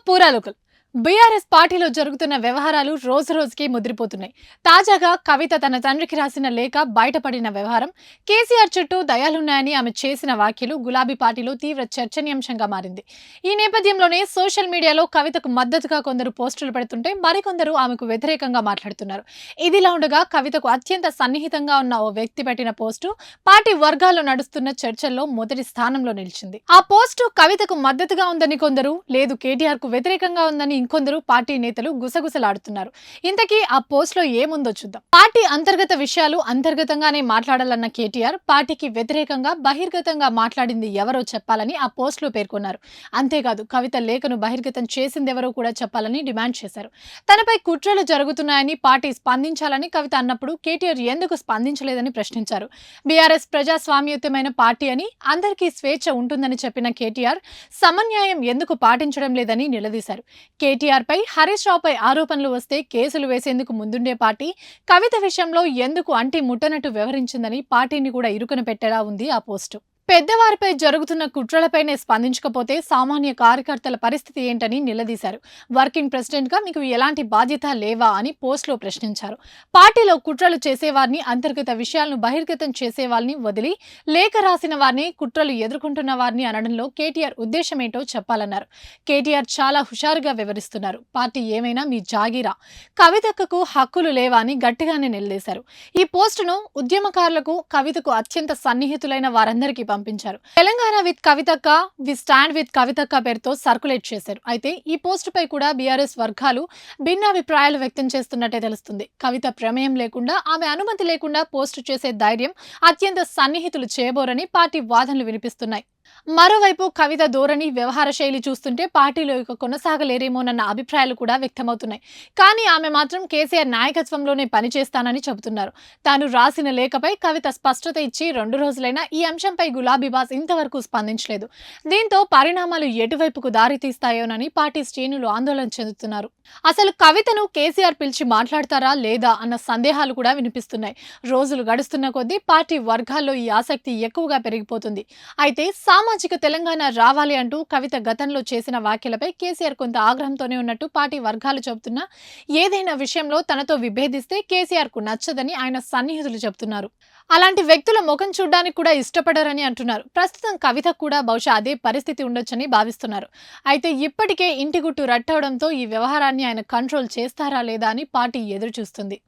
పూరాలుకల్ BRS పార్టీలో జరుగుతున్న వ్యవహారాలు రోజు రోజుకి ముదిరిపోతున్నాయి. తాజాగా కవిత తన తండ్రికి రాసిన లేఖ బయటపడిన వ్యవహారం, కేసీఆర్ చుట్టూ దయాలున్నాయని ఆమె చేసిన వ్యాఖ్యలు గులాబీ పార్టీలో తీవ్ర చర్చనీయాంశంగా మారింది. ఈ నేపథ్యంలోనే సోషల్ మీడియాలో కవితకు మద్దతుగా కొందరు పోస్టులు పెడుతుంటే మరికొందరు ఆమెకు వ్యతిరేకంగా మాట్లాడుతున్నారు. ఇదిలా ఉండగా కవితకు అత్యంత సన్నిహితంగా ఉన్న ఓ వ్యక్తి పెట్టిన పోస్టు పార్టీ వర్గాల్లో నడుస్తున్న చర్చల్లో మొదటి స్థానంలో నిలిచింది. ఆ పోస్టు కవితకు మద్దతుగా ఉందని కొందరు, లేదు కేటీఆర్ కు వ్యతిరేకంగా ఉందని ఇంకొందరు పార్టీ నేతలు గుసగుసలాడుతున్నారు. ఇంతకీ ఆ పోస్ట్ లో ఏముందో చూద్దాం. పార్టీ అంతర్గత విషయాలు అంతర్గతంగానే మాట్లాడాలన్న కేటీఆర్ పార్టీకి వ్యతిరేకంగా బహిర్గతంగా మాట్లాడింది ఎవరో చెప్పాలని ఆ పోస్ట్ లో పేర్కొన్నారు. అంతేకాదు కవిత లేఖను బహిర్గతం చేసిందెవరో కూడా చెప్పాలని డిమాండ్ చేశారు. తనపై కుట్రలు జరుగుతున్నాయని పార్టీ స్పందించాలని కవిత అన్నప్పుడు కేటీఆర్ ఎందుకు స్పందించలేదని ప్రశ్నించారు. బీఆర్ఎస్ ప్రజాస్వామ్యయుతమైన పార్టీ అని, అందరికీ స్వేచ్ఛ ఉంటుందని చెప్పిన కేటీఆర్ సమన్యాయం ఎందుకు పాటించడం లేదని నిలదీశారు. కేటీఆర్ పై, హరీష్ రావుపై ఆరోపణలు వస్తే కేసులు వేసేందుకు ముందుండే పార్టీ కవిత విషయంలో ఎందుకు అంటి ముట్టనట్టు వ్యవహరించిందని పార్టీని కూడా ఇరుకున పెట్టేలా ఉంది ఆ పోస్టు. పెద్దవారిపై జరుగుతున్న కుట్రలపైనే స్పందించకపోతే సామాన్య కార్యకర్తల పరిస్థితి ఏంటని నిలదీశారు. వర్కింగ్ ప్రెసిడెంట్ గా మీకు ఎలాంటి బాధ్యత లేవా అని పోస్టులో ప్రశ్నించారు. పార్టీలో కుట్రలు చేసేవారిని, అంతర్గత విషయాలను బహిర్గతం చేసేవారిని వదిలి లేఖ రాసిన వారిని, కుట్రలు ఎదుర్కొంటున్న వారిని అనడంలో కేటీఆర్ ఉద్దేశమేంటో చెప్పాలన్నారు. కేటీఆర్ చాలా హుషారుగా వివరిస్తున్నారు. పార్టీ ఏమైనా మీ జాగీరా, కవితకు హక్కులు లేవా అని గట్టిగానే నిలదీశారు. ఈ పోస్టును ఉద్యమకారులకు, కవితకు అత్యంత సన్నిహితులైన వారందరికీ పంపించారు. తెలంగాణ విత్ కవితక్క, వి స్టాండ్ విత్ కవితక్క పేరుతో సర్కులేట్ చేశారు. అయితే ఈ పోస్టుపై కూడా బీఆర్ఎస్ వర్గాలు భిన్నాభిప్రాయాలు వ్యక్తం చేస్తున్నట్టే తెలుస్తుంది. కవిత ప్రమేయం లేకుండా, ఆమె అనుమతి లేకుండా పోస్టు చేసే ధైర్యం అత్యంత సన్నిహితులు చేయబోరని పార్టీ వాదనలు వినిపిస్తున్నాయి. మరోవైపు కవిత ధోరణి, వ్యవహార శైలి చూస్తుంటే పార్టీలో ఇక కొనసాగలేరేమోనన్న అభిప్రాయాలు కూడా వ్యక్తమవుతున్నాయి. కానీ ఆమె మాత్రం కేసీఆర్ నాయకత్వంలోనే పనిచేస్తానని చెబుతున్నారు. తాను రాసిన లేఖపై కవిత స్పష్టత ఇచ్చి 2 రోజులైనా ఈ అంశంపై గులాబీ బాస్ ఇంతవరకు స్పందించలేదు. దీంతో పరిణామాలు ఎటువైపుకు దారి తీస్తాయోనని పార్టీ శ్రేణులు ఆందోళన చెందుతున్నారు. అసలు కవితను కేసీఆర్ పిలిచి మాట్లాడతారా లేదా అన్న సందేహాలు కూడా వినిపిస్తున్నాయి. రోజులు గడుస్తున్న కొద్దీ పార్టీ వర్గాల్లో ఈ ఆసక్తి ఎక్కువగా పెరిగిపోతుంది. అయితే సామాజిక తెలంగాణ రావాలి అంటూ కవిత గతంలో చేసిన వ్యాఖ్యలపై కేసీఆర్ కొంత ఆగ్రహంతోనే ఉన్నట్టు పార్టీ వర్గాలు చెబుతున్నా, ఏదైనా విషయంలో తనతో విభేదిస్తే కేసీఆర్ కు నచ్చదని ఆయన సన్నిహితులు చెబుతున్నారు. అలాంటి వ్యక్తుల ముఖం చూడడానికి కూడా ఇష్టపడరని అంటున్నారు. ప్రస్తుతం కవిత కూడా బహుశా అదే పరిస్థితి ఉండొచ్చని భావిస్తున్నారు. అయితే ఇప్పటికే ఇంటి గుట్టు రట్టవడంతో ఈ వ్యవహారాన్ని ఆయన కంట్రోల్ చేస్తారా లేదా అని పార్టీ ఎదురు చూస్తుంది.